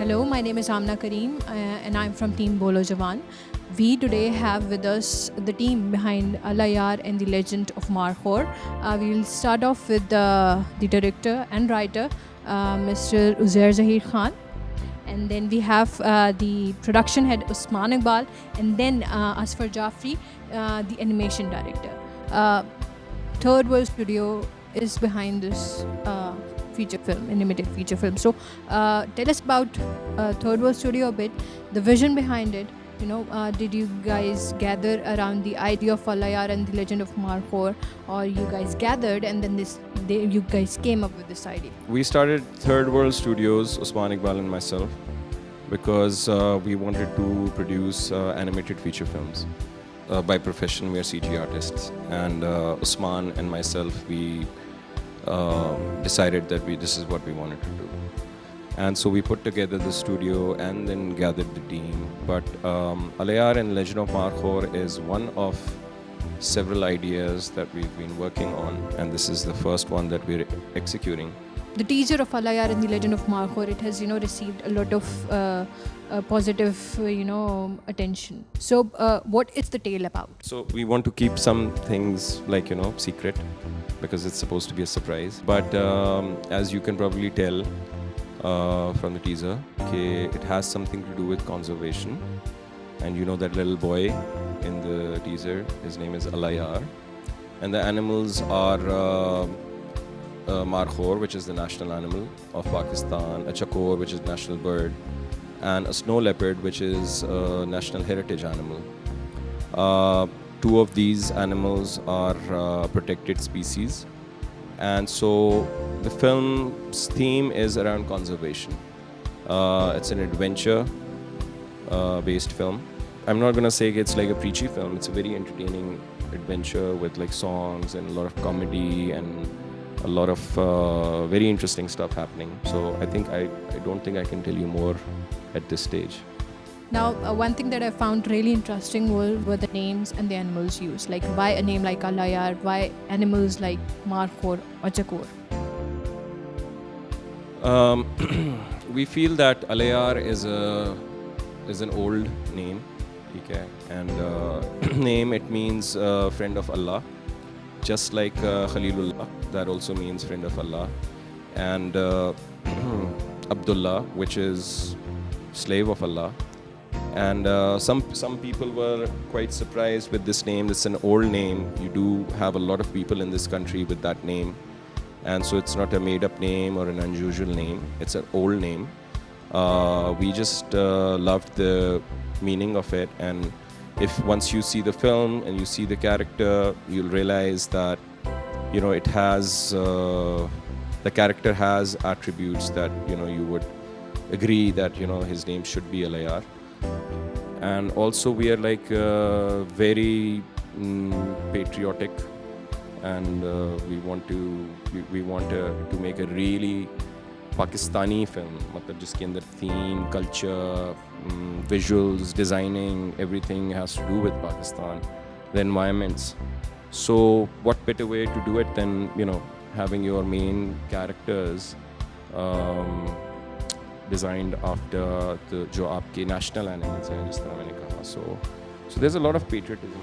Hello, my name is Amna Kareem and I'm from Team Bolo Jawan. We today have with us the team behind Allahyar and the Legend of Markhor. We'll start off with the director and writer, Mr. Uzair Zahir Khan. And then we have the production head, Usman Iqbal. And then Asfar Jafri, the animation director. Third World Studio is behind this feature film, animated feature film. So tell us about Third World Studio a bit, the vision behind it. Did you guys gather around the idea of Allahyar and the Legend of Markhor, or you guys gathered and then you guys came up with this idea? We started Third World Studios, Usman Iqbal and myself, because we wanted to produce animated feature films. By profession, we are CG artists, and Usman and myself, we decided that this is what we wanted to do. And so we put together the studio and then gathered the team. But Allahyar and Legend of Markhor is one of several ideas that we've been working on, and this is the first one that we're executing. The teaser of Allahyar and the Legend of Markhor, it has received a lot of positive attention. So what is the tale about? So we want to keep some things like secret, because it's supposed to be a surprise. But as you can probably tell from the teaser, it has something to do with conservation. And that little boy in the teaser, his name is Allahyar. And the animals are Markhor, which is the national animal of Pakistan, a chakor, which is national bird, and a snow leopard, which is a national heritage animal. Two of these animals are protected species. And so the film's theme is around conservation. It's an adventure based film. I'm not going to say it's like a preachy film. It's a very entertaining adventure with like songs and a lot of comedy and a lot of very interesting stuff happening. So I don't think I can tell you more at this stage. Now, one thing that I found really interesting were the names and the animals used. Like, why a name like Allahyar? Why animals like Markhor or Chakor? We feel that Allahyar is an old name, okay? And name, it means friend of Allah, just like Khalilullah, that also means friend of Allah, and Abdullah, which is slave of Allah. And some people were quite surprised with this name. It's an old name. You do have a lot of people in this country with that name. And so it's not a made-up name or an unusual name. It's an old name. We just loved the meaning of it. And if once you see the film and you see the character, you'll realize that, it has, the character has attributes that, you would agree that, his name should be Allahyar. And also we are like very patriotic, and we want to make a really Pakistani film, matlab jiske andar theme, culture, visuals, designing, everything has to do with Pakistan, the environments. So what better way to do it than having your main characters designed after the जो आपके national animals हैं, जिस तरह मैंने कहा. So there's a lot of patriotism.